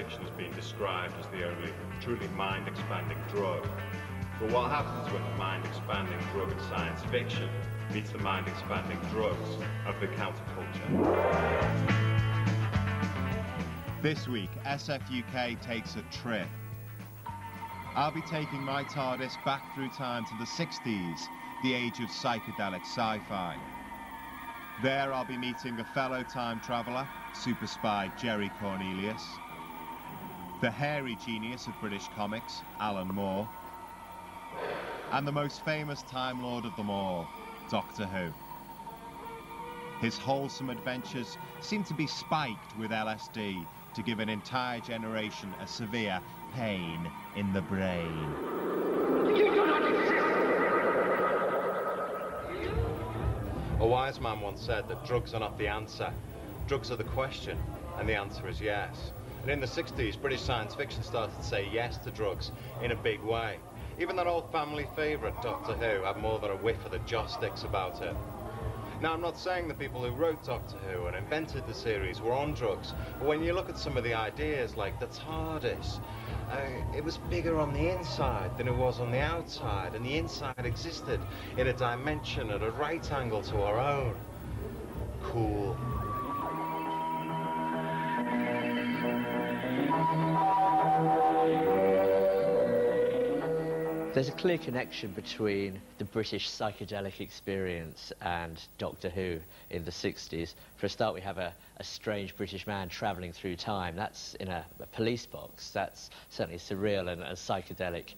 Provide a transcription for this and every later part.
fiction has been described as the only truly mind-expanding drug. But what happens when the mind-expanding drug of science fiction meets the mind-expanding drugs of the counterculture? This week, SF UK takes a trip. I'll be taking my TARDIS back through time to the 60s, the age of psychedelic sci-fi. There I'll be meeting a fellow time traveller, super spy Jerry Cornelius, the hairy genius of British comics, Alan Moore, and the most famous Time Lord of them all, Doctor Who. His wholesome adventures seem to be spiked with LSD to give an entire generation a severe pain in the brain. You do not exist! A wise man once said that drugs are not the answer. Drugs are the question, and the answer is yes. And in the 60s, British science fiction started to say yes to drugs in a big way. Even that old family favourite, Doctor Who, had more than a whiff of the joss sticks about it. Now, I'm not saying the people who wrote Doctor Who and invented the series were on drugs, but when you look at some of the ideas, like the TARDIS, it was bigger on the inside than it was on the outside, and the inside existed in a dimension at a right angle to our own. Cool. There's a clear connection between the British psychedelic experience and Doctor Who in the 60s. For a start, we have a strange British man travelling through time. That's in a police box. That's certainly surreal and psychedelic.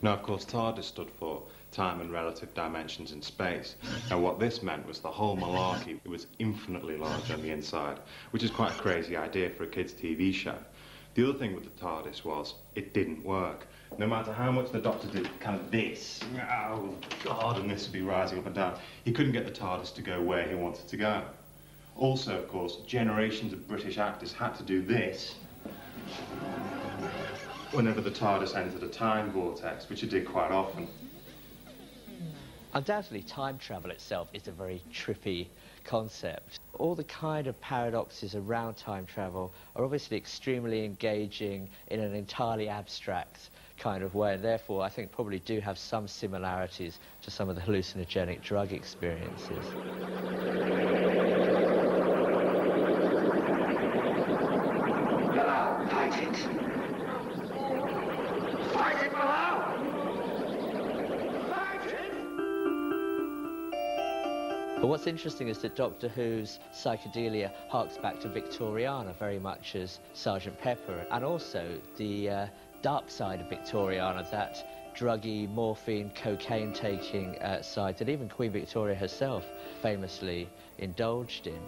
Now, of course, TARDIS stood for time and relative dimensions in space. And what this meant was the whole malarkey was infinitely large on the inside, which is quite a crazy idea for a kid's TV show. The other thing with the TARDIS was it didn't work. No matter how much the Doctor did kind of this, oh God, and this would be rising up and down, he couldn't get the TARDIS to go where he wanted to go. Also, of course, generations of British actors had to do this whenever the TARDIS entered a time vortex, which it did quite often. Undoubtedly, time travel itself is a very trippy concept. All the kind of paradoxes around time travel are obviously extremely engaging in an entirely abstract kind of way, and therefore I think probably do have some similarities to some of the hallucinogenic drug experiences. Fight it! Fight it below! But what's interesting is that Doctor Who's psychedelia harks back to Victoriana very much as Sergeant Pepper, and also the dark side of Victoriana, that druggy, morphine, cocaine-taking side that even Queen Victoria herself famously indulged in.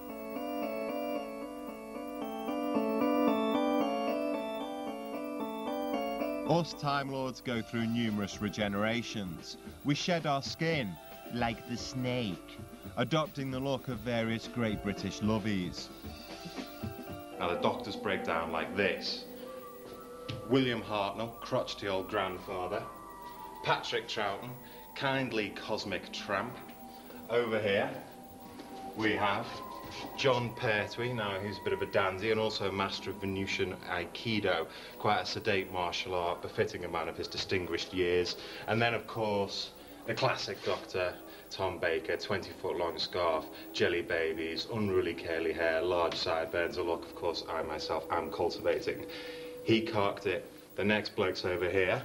Us Time Lords go through numerous regenerations. We shed our skin, like the snake, adopting the look of various great British lovies. Now, the Doctors break down like this. William Hartnell, crotchety old grandfather. Patrick Troughton, kindly cosmic tramp. Over here, we have John Pertwee. Now, he's a bit of a dandy and also a master of Venusian Aikido. Quite a sedate martial art, befitting a man of his distinguished years. And then, of course, the classic Doctor, Tom Baker, 20-foot-long scarf, jelly babies, unruly curly hair, large sideburns, a look, of course, I myself am cultivating. He carked it. The next bloke's over here.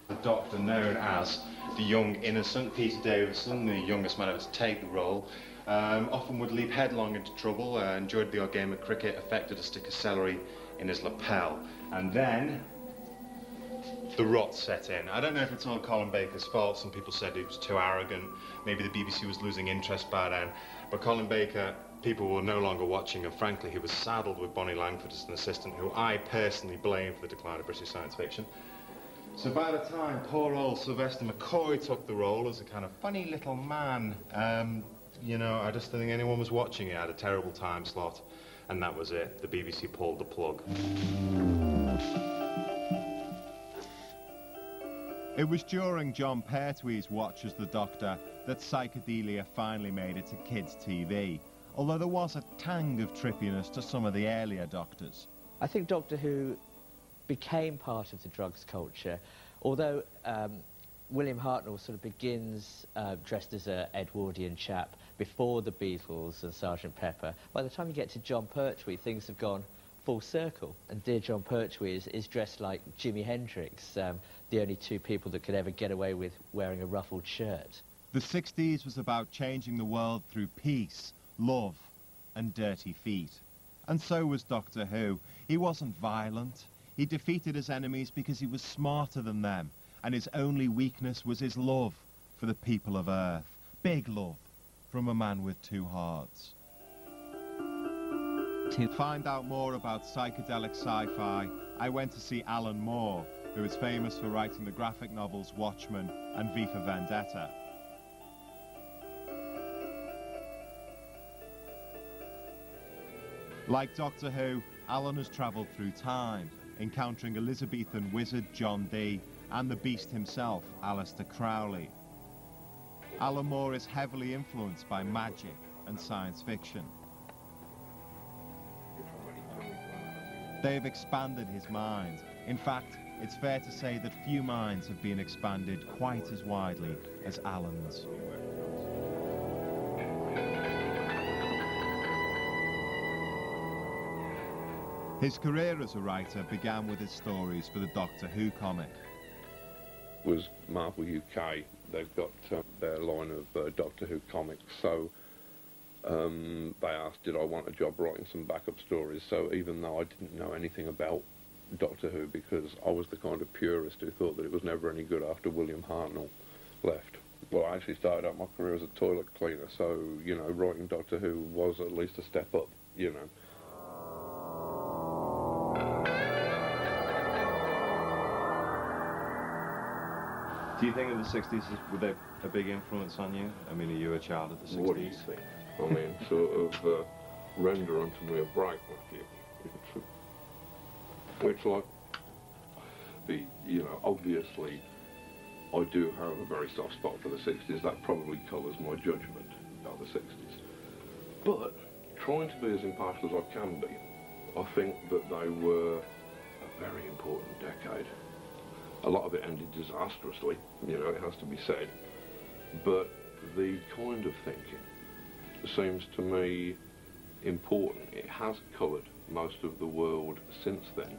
The Doctor known as the young innocent, Peter Davison, the youngest man ever to take the role, often would leap headlong into trouble, enjoyed the odd game of cricket, affected to stick a celery in his lapel. And then the rot set in. I don't know if it's all Colin Baker's fault. Some people said he was too arrogant. Maybe the BBC was losing interest by then. But Colin Baker, people were no longer watching, and frankly, he was saddled with Bonnie Langford as an assistant, who I personally blame for the decline of British science fiction. So by the time poor old Sylvester McCoy took the role as a kind of funny little man, you know, I just don't think anyone was watching it. It had a terrible time slot, and that was it. The BBC pulled the plug. It was during John Pertwee's watch as the Doctor that psychedelia finally made it to kids' TV, although there was a tang of trippiness to some of the earlier Doctors. I think Doctor Who became part of the drugs culture, although William Hartnell sort of begins dressed as an Edwardian chap before the Beatles and Sgt. Pepper. By the time you get to John Pertwee, things have gone full circle, and dear John Pertwee is dressed like Jimi Hendrix, the only two people that could ever get away with wearing a ruffled shirt. The 60s was about changing the world through peace, love and dirty feet. And so was Doctor Who. He wasn't violent. He defeated his enemies because he was smarter than them, and his only weakness was his love for the people of Earth. Big love from a man with two hearts. To find out more about psychedelic sci-fi, I went to see Alan Moore, who is famous for writing the graphic novels Watchmen and V for Vendetta. Like Doctor Who, Alan has travelled through time, encountering Elizabethan wizard John Dee and the Beast himself, Aleister Crowley. Alan Moore is heavily influenced by magic and science fiction. They have expanded his mind. In fact, it's fair to say that few minds have been expanded quite as widely as Alan's. His career as a writer began with his stories for the Doctor Who comic. Was Marvel UK. They've got their line of Doctor Who comics, so they asked did I want a job writing some backup stories. So even though I didn't know anything about Doctor Who, because I was the kind of purist who thought that it was never any good after William Hartnell left. Well, I actually started out my career as a toilet cleaner, so, you know, writing Doctor Who was at least a step up, you know. Do you think that the 60s were a big influence on you? I mean, are you a child of the 60s? What do you think? I mean, sort of render unto me a break, Matthew. It's like, you know, obviously I do have a very soft spot for the 60s. That probably colours my judgment of the 60s. But trying to be as impartial as I can be, I think that they were a very important decade. A lot of it ended disastrously, you know, it has to be said. But the kind of thinking seems to me important. It has coloured most of the world since then.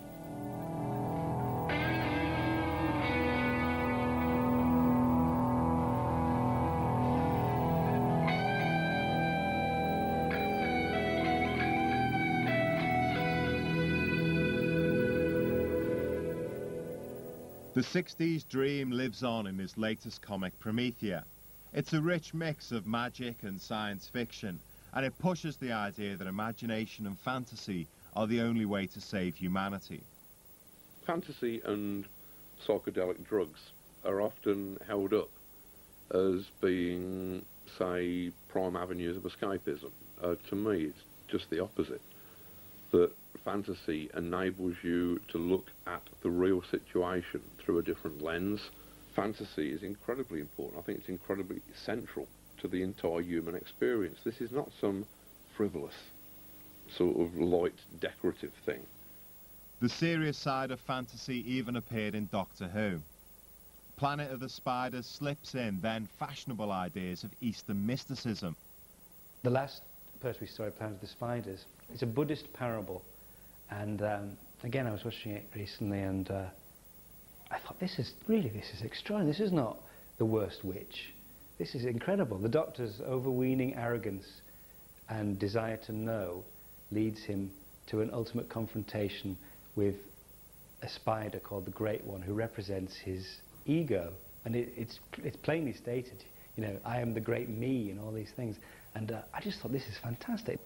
The 60s dream lives on in his latest comic, Promethea. It's a rich mix of magic and science fiction, and it pushes the idea that imagination and fantasy are the only way to save humanity. Fantasy and psychedelic drugs are often held up as being, say, prime avenues of escapism. To me, it's just the opposite. That fantasy enables you to look at the real situation through a different lens. Fantasy is incredibly important. I think it's incredibly central to the entire human experience. This is not some frivolous, sort of light, decorative thing. The serious side of fantasy even appeared in Doctor Who. Planet of the Spiders slips in then fashionable ideas of Eastern mysticism. The last Pertwee story, Planet of the Spiders, it's a Buddhist parable, and again I was watching it recently, and I thought this is extraordinary. This is not the worst witch. This is incredible. The Doctor's overweening arrogance and desire to know leads him to an ultimate confrontation with a spider called the Great One, who represents his ego, and it's plainly stated, you know, I am the great me and all these things, and I just thought this is fantastic.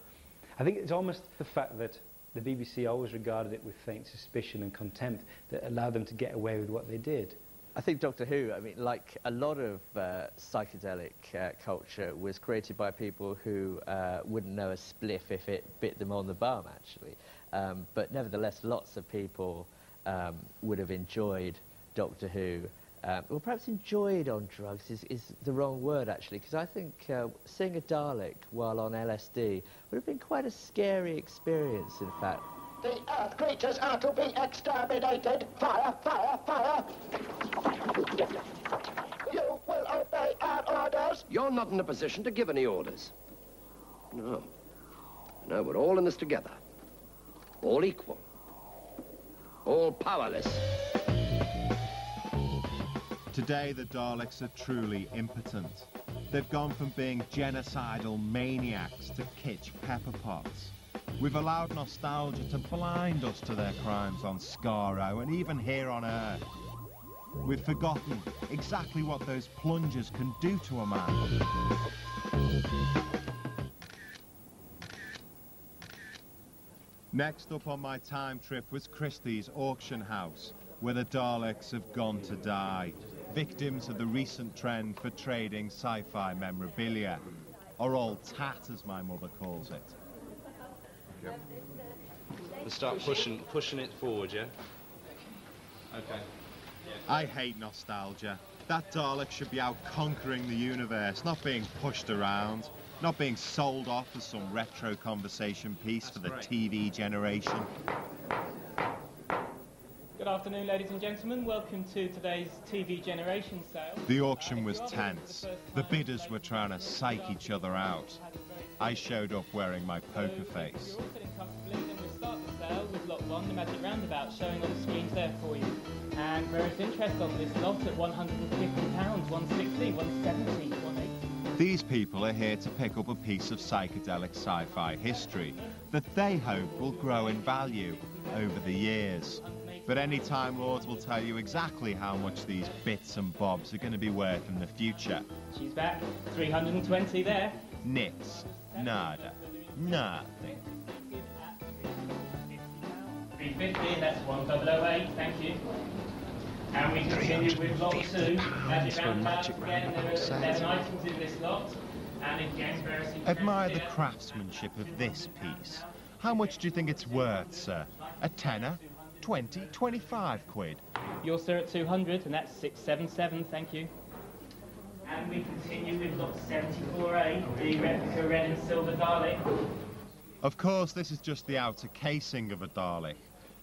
I think it's almost the fact that the BBC always regarded it with faint suspicion and contempt that allowed them to get away with what they did. I think Doctor Who, I mean, like a lot of psychedelic culture, was created by people who wouldn't know a spliff if it bit them on the bum, actually. But nevertheless, lots of people would have enjoyed Doctor Who well, perhaps enjoyed on drugs is the wrong word, actually, because I think seeing a Dalek while on LSD would have been quite a scary experience, in fact. The Earth creatures are to be exterminated. Fire, fire, fire. You will obey our orders. You're not in a position to give any orders. No. No, we're all in this together. All equal. All powerless. Today, the Daleks are truly impotent. They've gone from being genocidal maniacs to kitsch pepper pots. We've allowed nostalgia to blind us to their crimes on Skaro and even here on Earth. We've forgotten exactly what those plungers can do to a man. Next up on my time trip was Christie's auction house, where the Daleks have gone to die, victims of the recent trend for trading sci-fi memorabilia, or old tat as my mother calls it. Let's start pushing it forward, yeah? Okay. I hate nostalgia. That Dalek should be out conquering the universe, not being pushed around, not being sold off as some retro conversation piece for the TV generation. Good afternoon, ladies and gentlemen. Welcome to today's TV generation sale. The auction was tense. The bidders were trying to psych each other out. I showed up wearing my poker face. You're all sitting comfortably, then we'll start the sale with lot 1, the Magic Roundabout, showing on the screens there for you. And various interest on this lot at £150, 160, 170, 180. These people are here to pick up a piece of psychedelic sci-fi history that they hope will grow in value over the years. But any Time Lords will tell you exactly how much these bits and bobs are going to be worth in the future. She's back. 320 there. Nix. Nada. Nothing. 350, that's 1008, thank you. And we continue with lot 2. Magic Roundabout. Again, there are 11 items in this lot. And again, various Admire the craftsmanship of this piece. How much do you think it's worth, sir? A tenner? 20, 25 quid? You're, sir, at 200, and that's 677, thank you. And we continue with lot 74A, the replica red and silver Dalek. Of course, this is just the outer casing of a Dalek.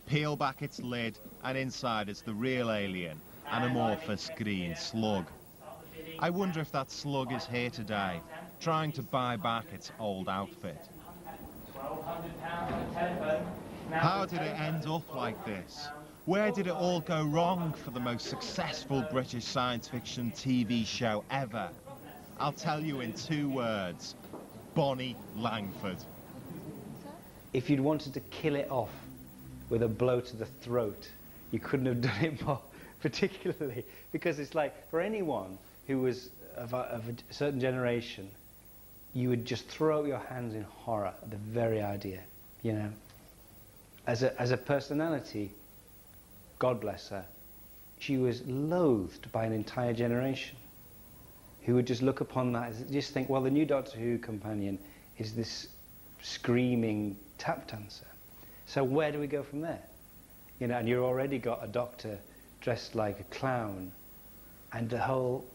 Peel back its lid, and inside is the real alien, an amorphous green slug. I wonder if that slug is here today, trying to buy back its old outfit. £1,200 on the telephone. How did it end up like this? Where did it all go wrong for the most successful British science fiction TV show ever? I'll tell you in 2 words. Bonnie Langford. If you'd wanted to kill it off with a blow to the throat, you couldn't have done it more, particularly because it's like, for anyone who was of a certain generation, you would just throw up your hands in horror at the very idea, you know. As a personality, God bless her, she was loathed by an entire generation who would just look upon that as, just think, well, the new Doctor Who companion is this screaming tap dancer. So where do we go from there? You know, and you've already got a Doctor dressed like a clown, and the whole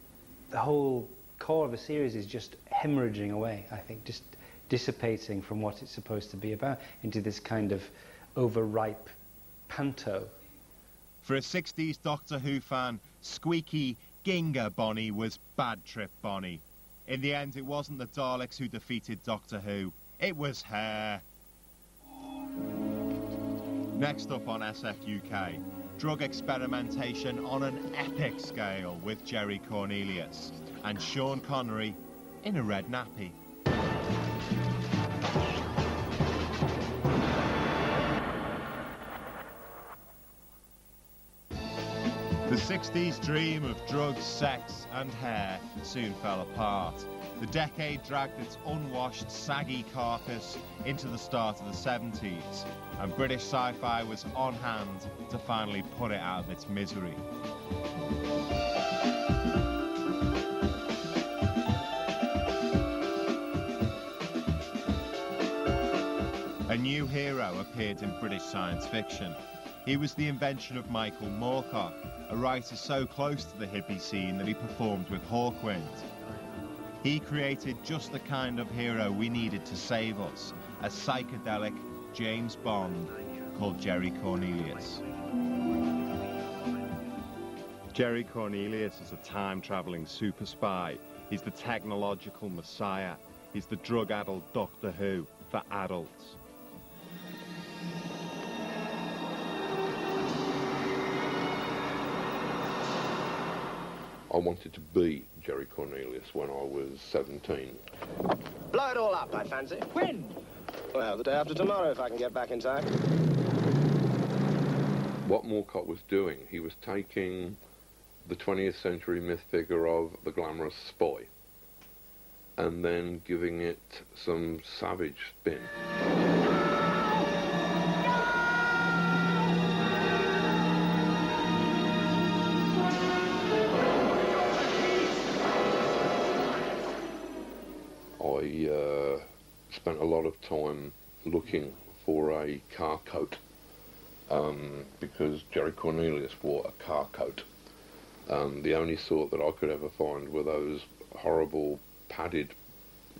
core of the series is just hemorrhaging away, I think, just dissipating from what it's supposed to be about into this kind of overripe panto. For a 60s Doctor Who fan, squeaky Ginga Bonnie was Bad Trip Bonnie. In the end, it wasn't the Daleks who defeated Doctor Who, it was her. Next up on SF UK, drug experimentation on an epic scale with Jerry Cornelius and Sean Connery in a red nappy. The 60s dream of drugs, sex and hair soon fell apart. The decade dragged its unwashed, saggy carcass into the start of the 70s, and British sci-fi was on hand to finally put it out of its misery. A new hero appeared in British science fiction. He was the invention of Michael Moorcock, a writer so close to the hippie scene that he performed with Hawkwind. He created just the kind of hero we needed to save us, a psychedelic James Bond called Jerry Cornelius. Jerry Cornelius is a time-traveling super spy. He's the technological messiah. He's the drug-addled Doctor Who for adults. I wanted to be Jerry Cornelius when I was 17. Blow it all up, I fancy. When? Well, the day after tomorrow, if I can get back in time. What Moorcock was doing, he was taking the 20th century myth figure of the glamorous spy and then giving it some savage spin. I spent a lot of time looking for a car coat because Jerry Cornelius wore a car coat. The only sort that I could ever find were those horrible padded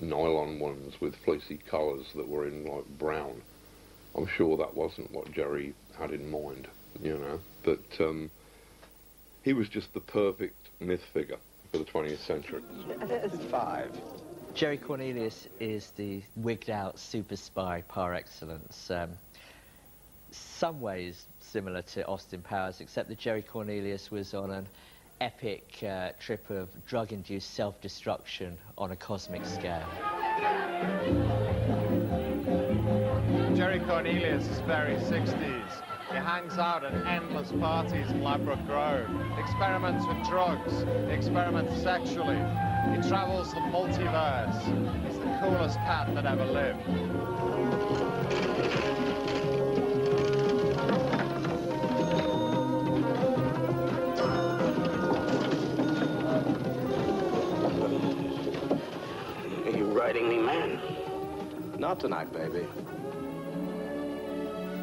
nylon ones with fleecy collars that were in like brown. I'm sure that wasn't what Jerry had in mind, you know, but he was just the perfect myth figure for the 20th century. There's 5. Jerry Cornelius is the wigged-out super spy par excellence. Some ways similar to Austin Powers, except that Jerry Cornelius was on an epic trip of drug-induced self-destruction on a cosmic scale. Jerry Cornelius is very 60s. He hangs out at endless parties in Ladbroke Grove, experiments with drugs, experiments sexually. He travels the multiverse. He's the coolest cat that ever lived. Are you riding me, man? Not tonight, baby.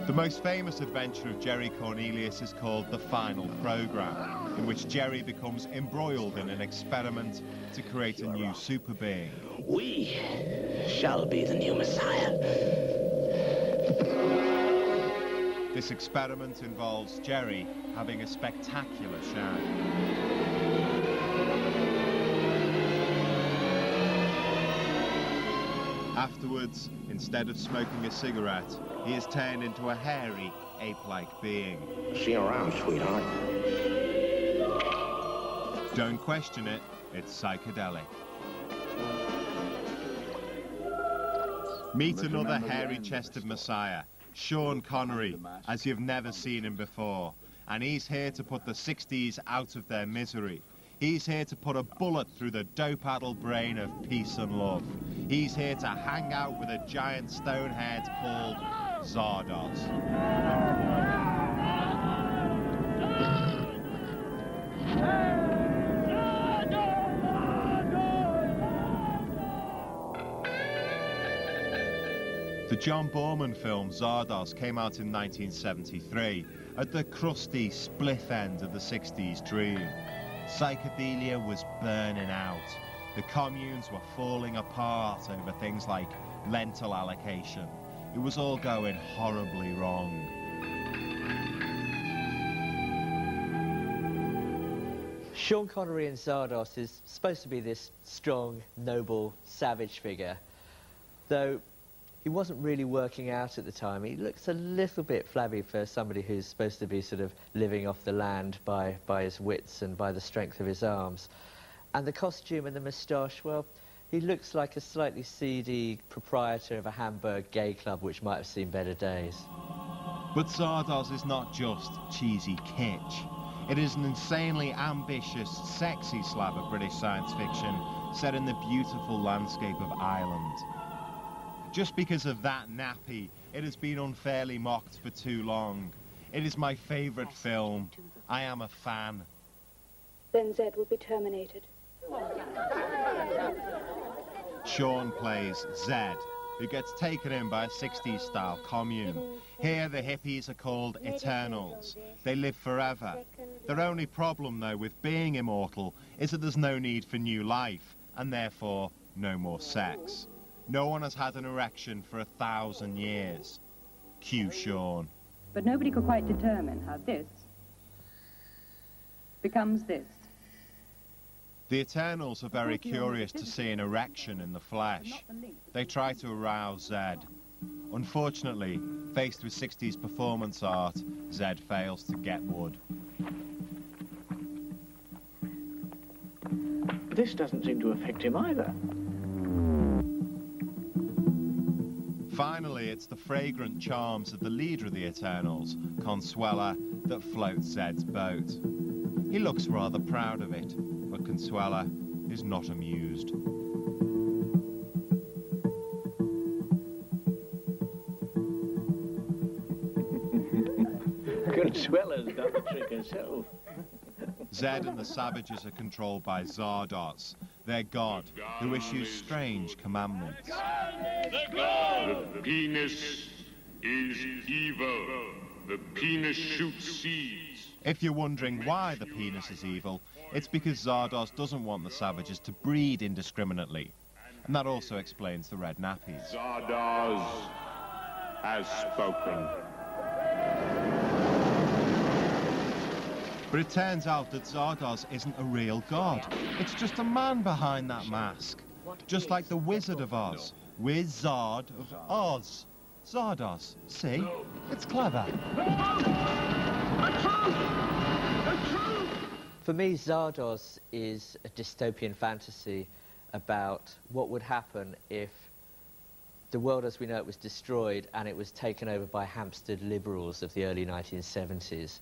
The most famous adventure of Jerry Cornelius is called The Final Program, in which Jerry becomes embroiled in an experiment to create a new super being. We shall be the new Messiah. This experiment involves Jerry having a spectacular shag. Afterwards, instead of smoking a cigarette, he is turned into a hairy, ape-like being. See you around, sweetheart. Don't question it, it's psychedelic. Meet another hairy-chested messiah, Sean Connery, as you've never seen him before. And he's here to put the 60s out of their misery. He's here to put a bullet through the dope-addled brain of peace and love. He's here to hang out with a giant stone head called Zardoz. The John Borman film Zardoz came out in 1973 at the crusty, spliff end of the 60s dream. Psychedelia was burning out. The communes were falling apart over things like lentil allocation. It was all going horribly wrong. Sean Connery in Zardoz is supposed to be this strong, noble, savage figure, though he wasn't really working out at the time. He looks a little bit flabby for somebody who's supposed to be sort of living off the land by his wits and by the strength of his arms. And the costume and the moustache, well, he looks like a slightly seedy proprietor of a Hamburg gay club which might have seen better days. But Zardoz is not just cheesy kitsch. It is an insanely ambitious, sexy slab of British science fiction set in the beautiful landscape of Ireland. Just because of that nappy, it has been unfairly mocked for too long. It is my favourite film. I am a fan. Then Zed will be terminated. Sean plays Zed, who gets taken in by a 60s-style commune. Here the hippies are called Eternals. They live forever. Their only problem, though, with being immortal is that there's no need for new life, and therefore no more sex. No one has had an erection for 1,000 years. Cue Sean. But nobody could quite determine how this becomes this. The Eternals are very curious to see an erection in the flesh. They try to arouse Zed. Unfortunately, faced with 60s performance art, Zed fails to get wood. This doesn't seem to affect him either. Finally, it's the fragrant charms of the leader of the Eternals, Consuela, that floats Zed's boat. He looks rather proud of it, but Consuela is not amused. Consuela's done the trick herself. Zed and the savages are controlled by Zardoz, their god, who issues strange commandments. The penis is evil. The penis shoots seeds. If you're wondering why the penis is evil, it's because Zardoz doesn't want the savages to breed indiscriminately. And that also explains the red nappies. Zardoz has spoken. But it turns out that Zardoz isn't a real god. It's just a man behind that mask. Just like the Wizard of Oz. Wizard of Oz. Zardoz. See? It's clever. For me, Zardoz is a dystopian fantasy about what would happen if the world as we know it was destroyed and it was taken over by Hampstead liberals of the early 1970s.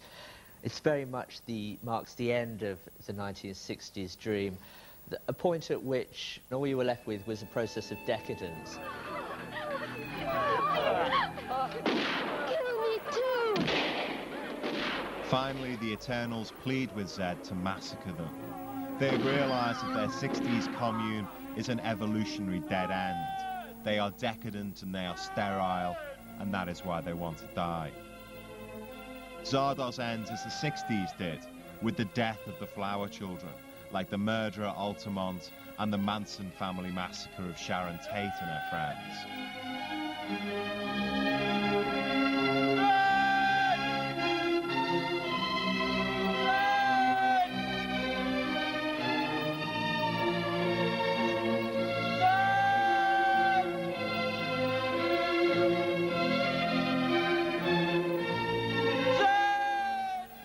It's very much marks the end of the 1960s dream, a point at which all you were left with was a process of decadence. Kill me too! Finally, the Eternals plead with Zed to massacre them. They have realised that their 60s commune is an evolutionary dead end. They are decadent and they are sterile, and that is why they want to die. Zardoz ends as the 60s did, with the death of the flower children, like the murder at Altamont and the Manson family massacre of Sharon Tate and her friends.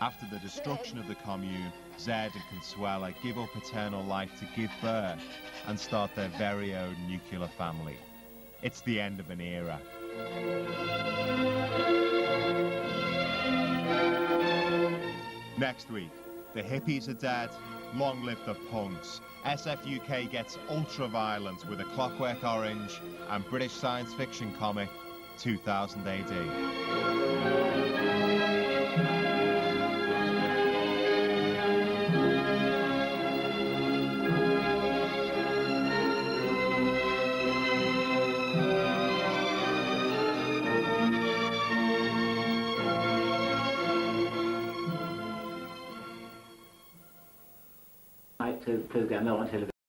After the destruction of the commune, Zed and Consuela give up eternal life to give birth and start their very own nuclear family. It's the end of an era. Next week, the hippies are dead, long live the punks. SF UK gets ultra-violent with A Clockwork Orange and British science fiction comic 2000 AD. To get no on television.